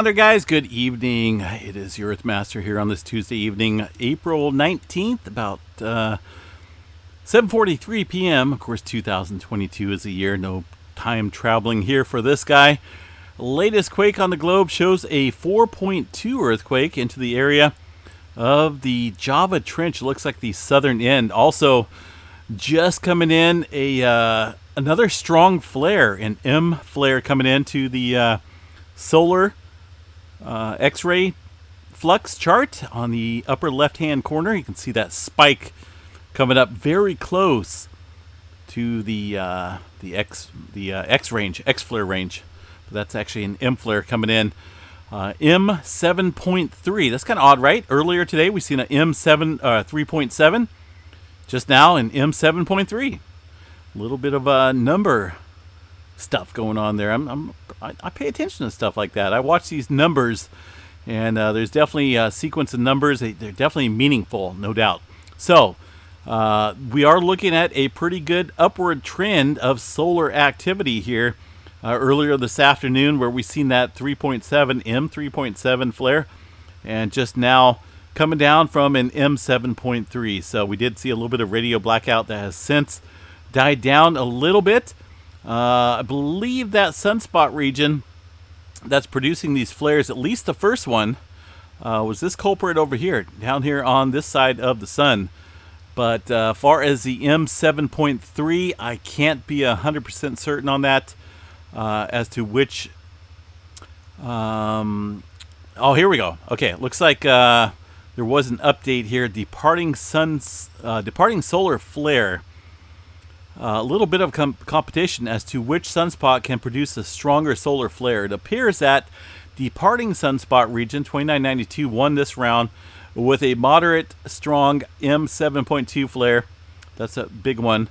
There, guys, good evening. It is your Earthmaster here on this Tuesday evening, April 19th, about 7:43 p.m. Of course, 2022 is a year. No time traveling here for this guy. Latest quake on the globe shows a 4.2 earthquake into the area of the Java Trench. Looks like the southern end. Also, just coming in, another strong flare, an M flare coming into the solar X-ray flux chart on the upper left-hand corner. You can see that spike coming up very close to the X range, X flare range. But that's actually an M flare coming in. M7.3. That's kind of odd, right? Earlier today we seen an M7 3.7. Just now an M7.3. A little bit of a number stuff going on there. I pay attention to stuff like that. I watch these numbers, and there's definitely a sequence of numbers. They're definitely meaningful, no doubt. So we are looking at a pretty good upward trend of solar activity here. Earlier this afternoon, where we seen that 3.7 M3.7 flare, and just now coming down from an M7.3. So we did see a little bit of radio blackout that has since died down a little bit. I believe that Sunspot region that's producing these flares, at least the first one, was this culprit over here, down here on this side of the sun. But far as the M7.3, I can't be 100% certain on that as to which... oh, here we go. Okay, it looks like there was an update here. Departing solar flare. A little bit of competition as to which sunspot can produce a stronger solar flare. It appears that departing sunspot region 2992 won this round with a moderate, strong M7.2 flare. That's a big one.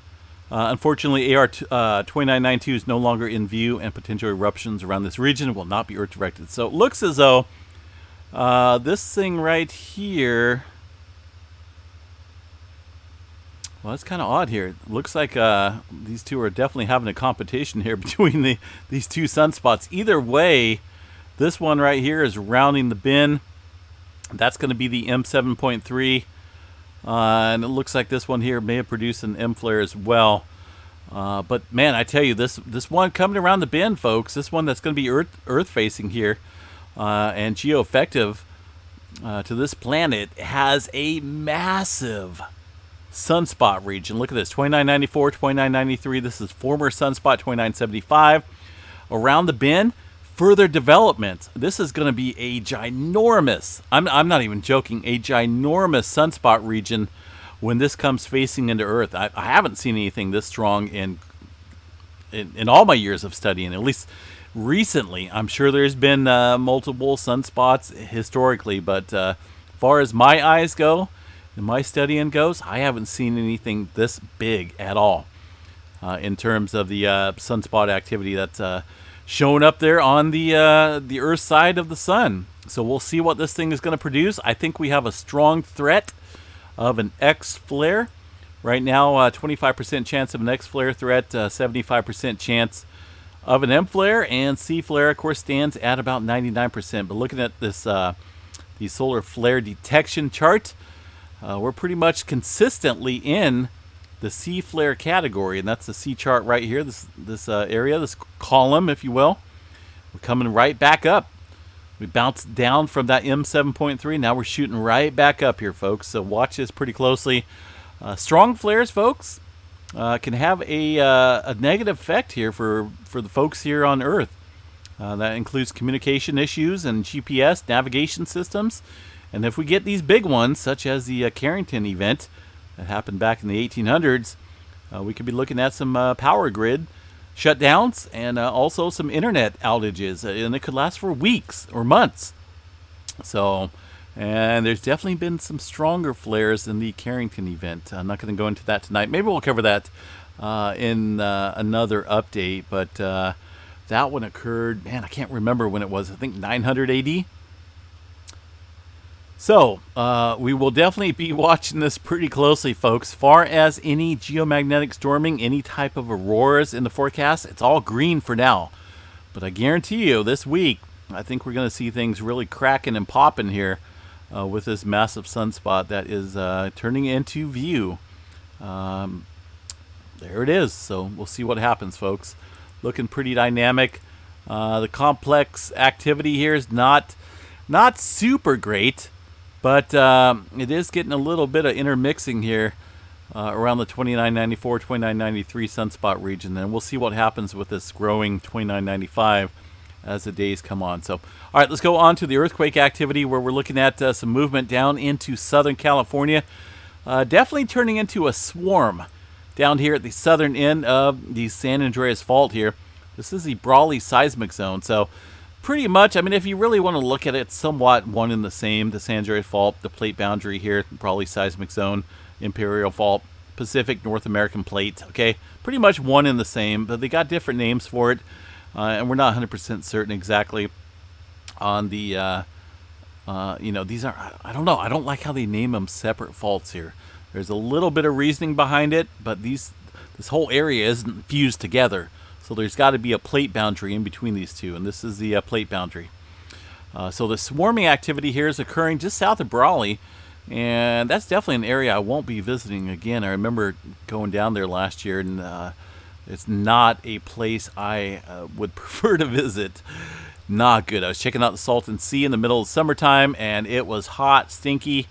Unfortunately, AR 2992 is no longer in view, and potential eruptions around this region will not be Earth directed. So it looks as though this thing right here. Well, that's kind of odd here. It looks like these two are definitely having a competition here between these two sunspots. Either way, this one right here is rounding the bend. That's going to be the M7.3. And it looks like this one here may have produced an M flare as well. But, man, I tell you, this one coming around the bend, folks, this one that's going to be Earth-facing here and geo-effective to this planet has a massive sunspot region. Look at this, 2994, 2993. This is former sunspot 2975. Around the bend, further development. This is going to be a ginormous, I'm not even joking, a ginormous sunspot region when this comes facing into Earth. I haven't seen anything this strong in all my years of studying, at least recently. I'm sure there's been multiple sunspots historically, but as far as my eyes go, and my studying goes, I haven't seen anything this big at all in terms of the sunspot activity that's showing up there on the Earth side of the sun. So we'll see what this thing is going to produce. I think we have a strong threat of an X flare. Right now, 25% chance of an X flare threat, 75% chance of an M flare, and C flare, of course, stands at about 99%. But looking at this the solar flare detection chart, we're pretty much consistently in the C flare category, and that's the C chart right here, this area, this column, if you will. We're coming right back up. We bounced down from that M7.3. Now we're shooting right back up here, folks. So watch this pretty closely. Strong flares, folks, can have a negative effect here for the folks here on Earth. That includes communication issues and GPS navigation systems. And if we get these big ones, such as the Carrington event that happened back in the 1800s, we could be looking at some power grid shutdowns and also some internet outages. And it could last for weeks or months. So, and there's definitely been some stronger flares than the Carrington event. I'm not going to go into that tonight. Maybe we'll cover that in another update. But that one occurred, man, I can't remember when it was. I think 900 AD. So, we will definitely be watching this pretty closely, folks. Far as any geomagnetic storming, any type of auroras in the forecast, it's all green for now. But I guarantee you, this week, I think we're going to see things really cracking and popping here with this massive sunspot that is turning into view. There it is. So we'll see what happens, folks. Looking pretty dynamic. The complex activity here is not super great, but it is getting a little bit of intermixing here around the 2994, 2993 sunspot region. And we'll see what happens with this growing 2995 as the days come on. So, all right, let's go on to the earthquake activity, where we're looking at some movement down into Southern California. Definitely turning into a swarm down here at the southern end of the San Andreas Fault here. This is the Brawley seismic zone. So pretty much, I mean, if you really want to look at it, it's somewhat one and the same. The San Andreas Fault, the plate boundary here, Brawley seismic zone, Imperial Fault, Pacific North American Plate. Okay, pretty much one and the same, but they got different names for it. And we're not 100% certain exactly on the, these are, I don't know. I don't like how they name them separate faults here. There's a little bit of reasoning behind it, but this whole area isn't fused together. So there's got to be a plate boundary in between these two, and this is the plate boundary. So the swarming activity here is occurring just south of Brawley, and that's definitely an area I won't be visiting again. I remember going down there last year, and it's not a place I would prefer to visit. Not good. I was checking out the Salton Sea in the middle of summertime, and it was hot, stinky,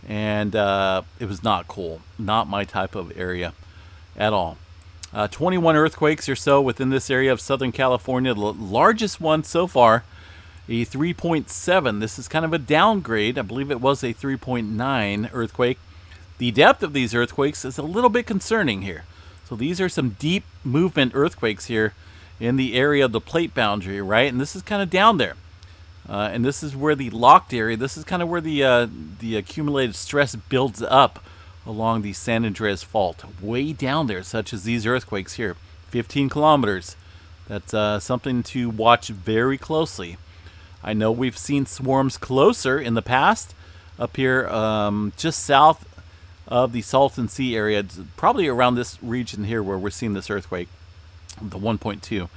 and it was not cool. Not my type of area at all. 21 earthquakes or so within this area of Southern California. The largest one so far, a 3.7. This is kind of a downgrade. I believe it was a 3.9 earthquake. The depth of these earthquakes is a little bit concerning here. So these are some deep movement earthquakes here in the area of the plate boundary, right? And this is kind of down there. And this is where the locked area, this is kind of where the accumulated stress builds up along the San Andreas Fault, way down there, such as these earthquakes here, 15 kilometers. That's something to watch very closely. I know we've seen swarms closer in the past, up here just south of the Salton Sea area. It's probably around this region here where we're seeing this earthquake, the 1.2.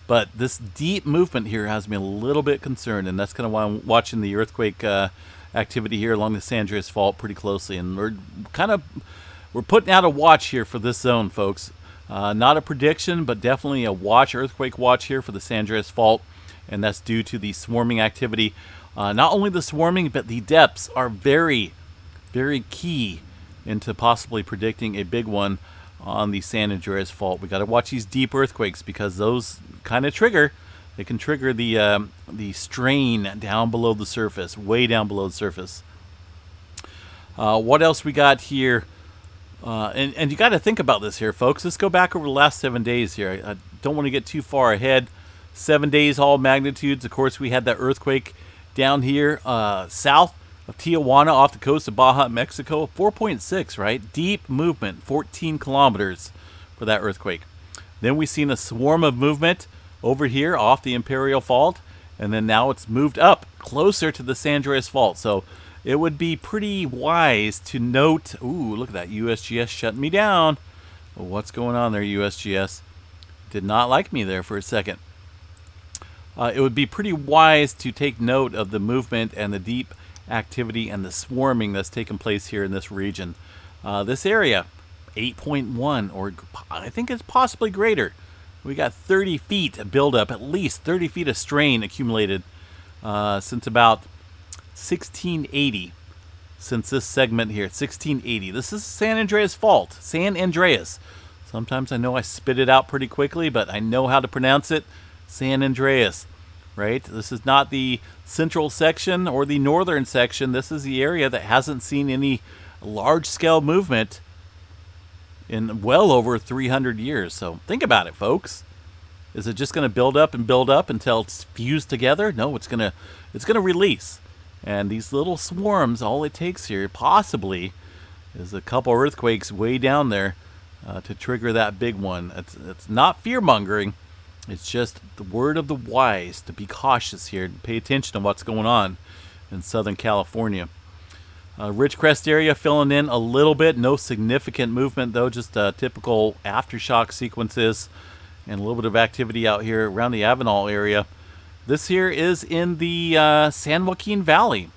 But this deep movement here has me a little bit concerned, and that's kind of why I'm watching the earthquake activity here along the San Andreas Fault pretty closely. And we're putting out a watch here for this zone, folks. Not a prediction, but definitely a watch, earthquake watch here for the San Andreas Fault, and that's due to the swarming activity. Not only the swarming, but the depths are very, very key into possibly predicting a big one on the San Andreas Fault. We got to watch these deep earthquakes because those kind of trigger. They can trigger the strain down below the surface, way down below the surface. What else we got here? And you got to think about this here, folks. Let's go back over the last 7 days here. I don't want to get too far ahead. 7 days, all magnitudes. Of course, we had that earthquake down here south of Tijuana off the coast of Baja, Mexico. 4.6, right? Deep movement, 14 kilometers for that earthquake. Then we've seen a swarm of movement over here off the Imperial Fault, and then now it's moved up closer to the San Andreas Fault. So it would be pretty wise to note, ooh, look at that, USGS shutting me down. Well, what's going on there, USGS? Did not like me there for a second. It would be pretty wise to take note of the movement and the deep activity and the swarming that's taking place here in this region. This area, 8.1, or I think it's possibly greater. We got 30 feet of buildup, at least 30 feet of strain accumulated since about 1680. Since this segment here, 1680. This is San Andreas Fault, San Andreas. Sometimes I know I spit it out pretty quickly, but I know how to pronounce it. San Andreas, right? This is not the central section or the northern section. This is the area that hasn't seen any large-scale movement in well over 300 years. So think about it, folks. Is it just going to build up until it's fused together? No, it's going to release. And these little swarms, all it takes here possibly is a couple earthquakes way down there to trigger that big one. It's not fear-mongering. It's just the word of the wise to be cautious here, to pay attention to what's going on in Southern California. Ridgecrest area filling in a little bit. No significant movement, though. Just typical aftershock sequences and a little bit of activity out here around the Avenal area. This here is in the San Joaquin Valley.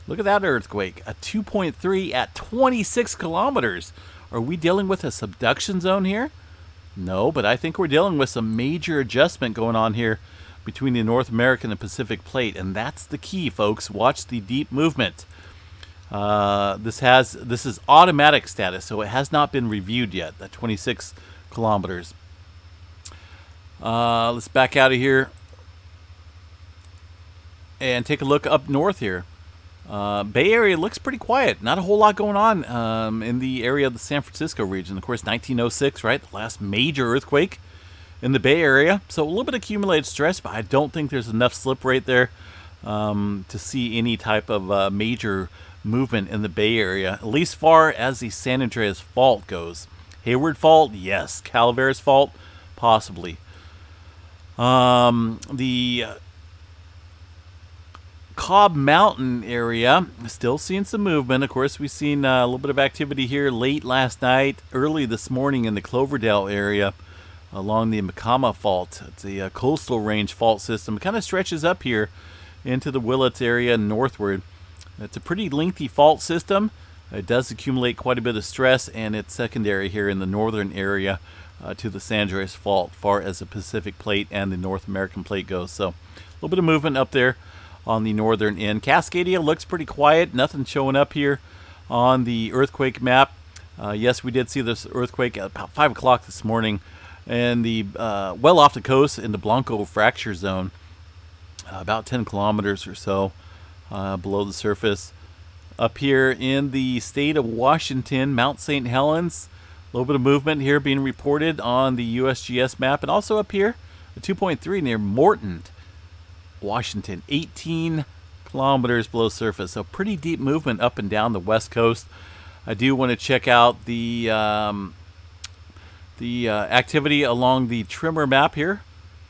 Look at that earthquake, a 2.3 at 26 kilometers. Are we dealing with a subduction zone here? No, but I think we're dealing with some major adjustment going on here between the North American and Pacific plate, and that's the key, folks. Watch the deep movement. This is automatic status, so it has not been reviewed yet. At 26 kilometers. Let's back out of here and take a look up north here. Bay Area looks pretty quiet. Not a whole lot going on in the area of the San Francisco region. Of course, 1906, right? The last major earthquake in the Bay Area. So a little bit of accumulated stress, but I don't think there's enough slip rate there to see any type of major movement in the Bay Area, at least far as the San Andreas Fault goes. Hayward Fault, yes. Calaveras Fault, possibly. The Cobb Mountain area, still seeing some movement. Of course, we've seen a little bit of activity here late last night, early this morning in the Cloverdale area along the Macama Fault. It's a coastal range fault system. It kind of stretches up here into the Willits area northward. It's a pretty lengthy fault system. It does accumulate quite a bit of stress, and it's secondary here in the northern area to the San Andreas Fault, far as the Pacific Plate and the North American Plate goes. So a little bit of movement up there on the northern end. Cascadia looks pretty quiet. Nothing showing up here on the earthquake map. Yes, we did see this earthquake at about 5 o'clock this morning, and the well off the coast in the Blanco fracture zone, about 10 kilometers or so below the surface. Up here in the state of Washington, Mount St. Helens, a little bit of movement here being reported on the USGS map, and also up here, a 2.3 near Morton, Washington, 18 kilometers below surface. So pretty deep movement up and down the west coast. I do want to check out the activity along the tremor map here.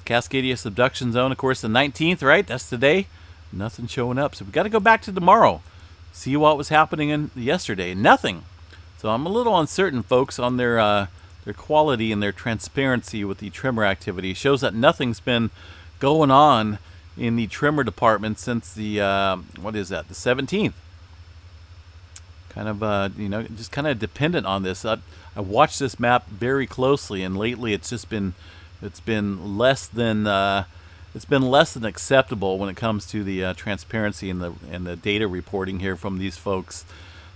Cascadia subduction zone, of course, the 19th, right? That's today. Nothing showing up. So we got to go back to tomorrow. See what was happening in yesterday. Nothing. So I'm a little uncertain, folks, on their quality and their transparency with the tremor activity. It shows that nothing's been going on in the tremor department since the what is that? The 17th. Kind of just kind of dependent on this. I watched this map very closely, and lately it's been less than acceptable when it comes to the transparency and the data reporting here from these folks.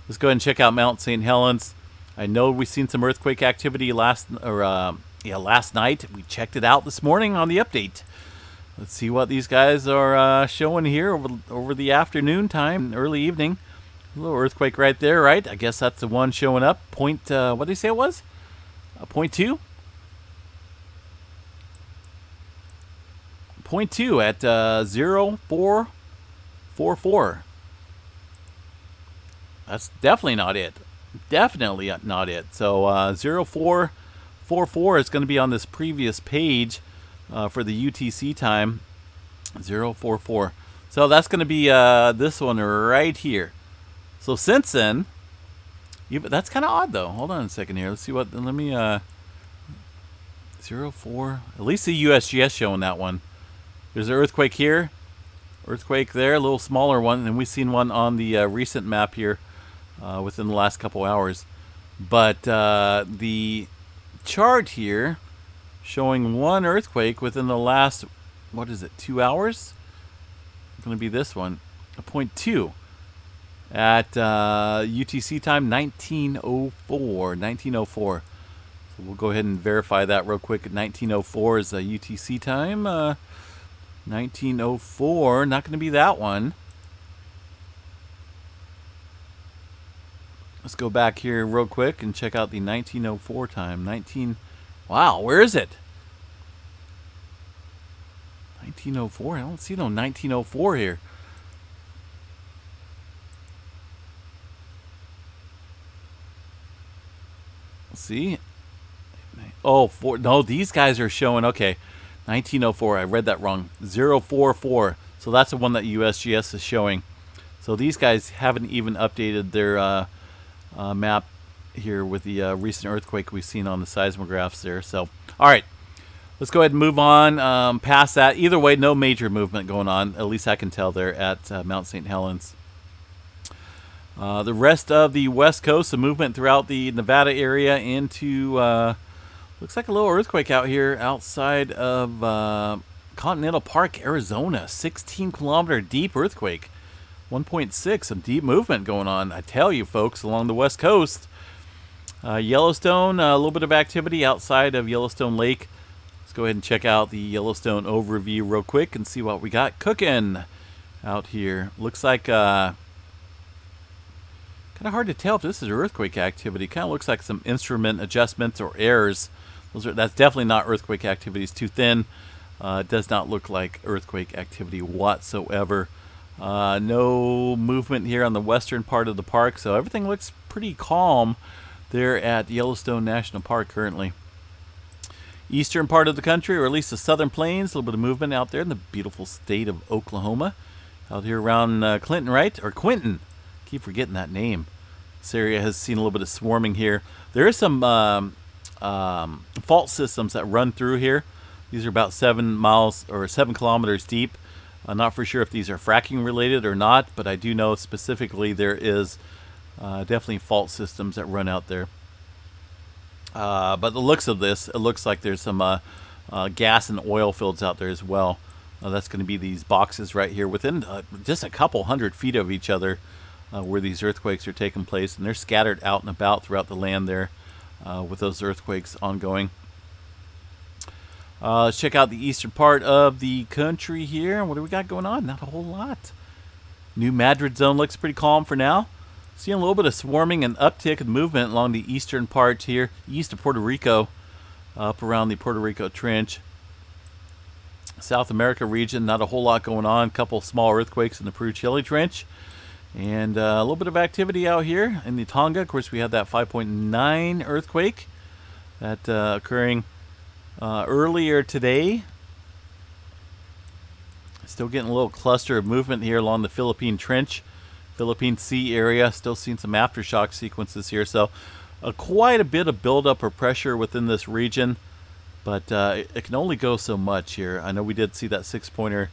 Let's go ahead and check out Mount St. Helens. I know we've seen some earthquake activity last night. We checked it out this morning on the update. Let's see what these guys are showing here over the afternoon time, early evening. A little earthquake right there, right? I guess that's the one showing up. What did they say it was? 0.2? 0.2 at 0.444. That's definitely not it. Definitely not it. So 0.444 is going to be on this previous page for the UTC time. 0.44. So that's going to be this one right here. So since then, that's kind of odd though. Hold on a second here. Let's see what. Let me 0.4. At least the USGS showing that one. There's an earthquake here, earthquake there, a little smaller one, and we've seen one on the recent map here within the last couple hours. But the chart here showing one earthquake within the last, 2 hours? It's going to be this one, a 0.2 at UTC time 1904. So we'll go ahead and verify that real quick. 1904 is UTC time. 1904, not going to be that one. Let's go back here real quick and check out the 1904 time. Wow, where is it? 1904, I don't see no 1904 here. Let's see. No, these guys are showing, okay. 1904, I read that wrong. 044. So that's the one that USGS is showing. So these guys haven't even updated their map here with the recent earthquake we've seen on the seismographs there. So, all right. Let's go ahead and move on past that. Either way, no major movement going on. At least I can tell there at Mount St. Helens. The rest of the West Coast, the movement throughout the Nevada area into, looks like a little earthquake out here outside of Continental Park, Arizona. 16-kilometer deep earthquake. 1.6, some deep movement going on. I tell you, folks, along the West Coast. Yellowstone, a little bit of activity outside of Yellowstone Lake. Let's go ahead and check out the Yellowstone overview real quick and see what we got cooking out here. Looks like kind of hard to tell if this is earthquake activity. Kind of looks like some instrument adjustments or errors. That's definitely not earthquake activity. It's too thin. It does not look like earthquake activity whatsoever. No movement here on the western part of the park, so everything looks pretty calm there at Yellowstone National Park currently. Eastern part of the country, or at least the southern plains, a little bit of movement out there in the beautiful state of Oklahoma. Out here around Clinton, right? Or Quinton. Keep forgetting that name. This area has seen a little bit of swarming here. There is some fault systems that run through here. These are about 7 miles or 7 kilometers deep. I'm not for sure if these are fracking related or not, but I do know specifically there is definitely fault systems that run out there. But the looks of this, it looks like there's some gas and oil fields out there as well. That's going to be these boxes right here within just a couple 100 feet of each other where these earthquakes are taking place. And they're scattered out and about throughout the land there with those earthquakes ongoing. Let's check out the eastern part of the country here. What do we got going on? Not a whole lot. New Madrid zone looks pretty calm for now. Seeing a little bit of swarming and uptick in movement along the eastern part here, east of Puerto Rico, up around the Puerto Rico Trench. South America region, not a whole lot going on. A couple small earthquakes in the Peru-Chile Trench. And a little bit of activity out here in the Tonga. Of course, we had that 5.9 earthquake that occurring earlier today. Still getting a little cluster of movement here along the Philippine Trench. Philippine Sea area, still seeing some aftershock sequences here. So quite a bit of buildup or pressure within this region, but it can only go so much here. I know we did see that 6-pointer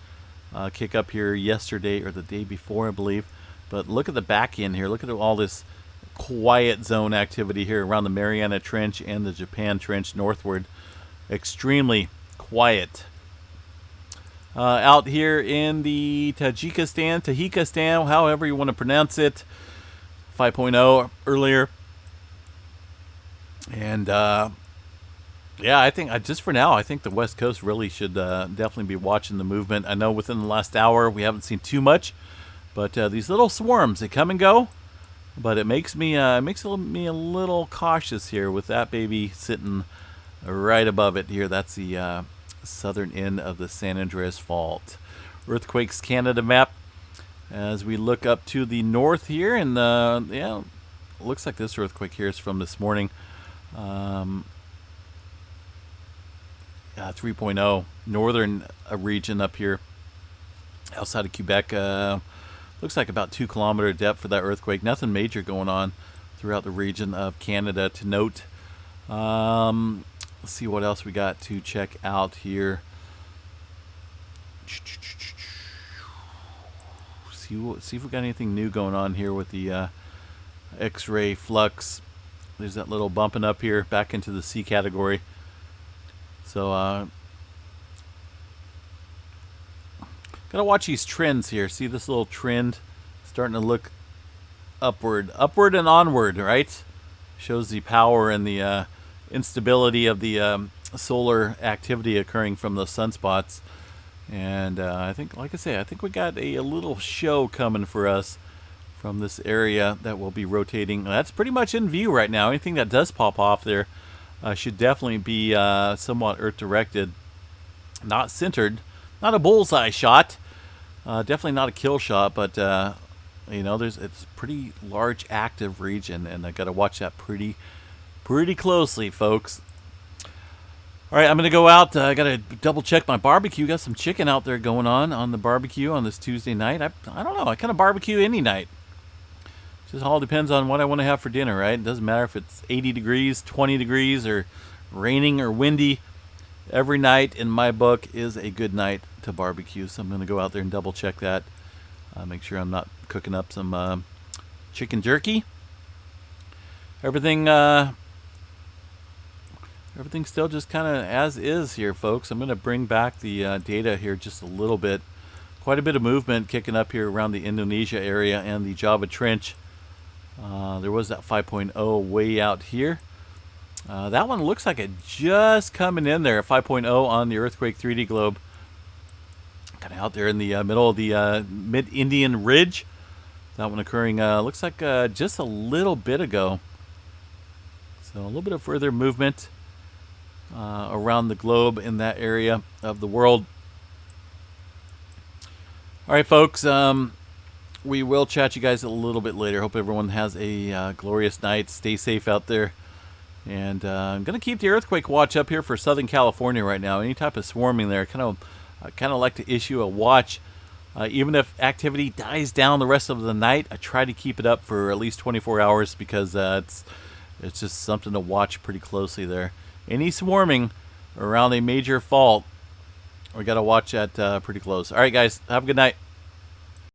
kick up here yesterday or the day before, I believe. But look at the back end here. Look at all this quiet zone activity here around the Mariana Trench and the Japan Trench northward. Extremely quiet. Out here in the Tajikistan, however you want to pronounce it, 5.0 earlier. And yeah, I think just for now, I think the West Coast really should definitely be watching the movement. I know within the last hour we haven't seen too much, but these little swarms, they come and go. But it makes me a little cautious here with that baby sitting right above it here. That's the southern end of the San Andreas Fault. Earthquakes Canada map as we look up to the north here, and yeah, looks like this earthquake here is from this morning. 3.0 northern region up here outside of Quebec. Looks like about 2 kilometer depth for that earthquake. Nothing major going on throughout the region of Canada to note. Let's see what else we got to check out here. See if we got anything new going on here with the X-ray flux. There's that little bumping up here back into the C category. So gotta watch these trends here. See this little trend starting to look upward and onward, right? Shows the power and the instability of the solar activity occurring from those sunspots. And I think, like I say, I think we got a little show coming for us from this area that will be rotating. That's pretty much in view right now. Anything that does pop off there should definitely be somewhat Earth directed, not centered, not a bullseye shot, definitely not a kill shot, but you know, it's a pretty large active region, and I got to watch that pretty closely, folks. All right, I'm going to go out. I got to double check my barbecue. Got some chicken out there going on the barbecue on this Tuesday night. I don't know. I kind of barbecue any night. Just all depends on what I want to have for dinner, right? It doesn't matter if it's 80 degrees, 20 degrees, or raining or windy. Every night in my book is a good night to barbecue, so I'm going to go out there and double check that. Make sure I'm not cooking up some chicken jerky. Everything's still just kind of as is here, folks. I'm going to bring back the data here just a little bit. Quite a bit of movement kicking up here around the Indonesia area and the Java Trench. There was that 5.0 way out here. That one looks like it just coming in there, 5.0 on the Earthquake 3D globe. Kind of out there in the middle of the mid-Indian Ridge. That one occurring, looks like just a little bit ago. So a little bit of further movement around the globe in that area of the world. All right, folks. We will chat you guys a little bit later. Hope everyone has a glorious night. Stay safe out there. And I'm going to keep the earthquake watch up here for Southern California right now. Any type of swarming there. I kind of like to issue a watch. Even if activity dies down the rest of the night, I try to keep it up for at least 24 hours because it's just something to watch pretty closely there. Any swarming around a major fault, we got to watch that pretty close. All right, guys. Have a good night.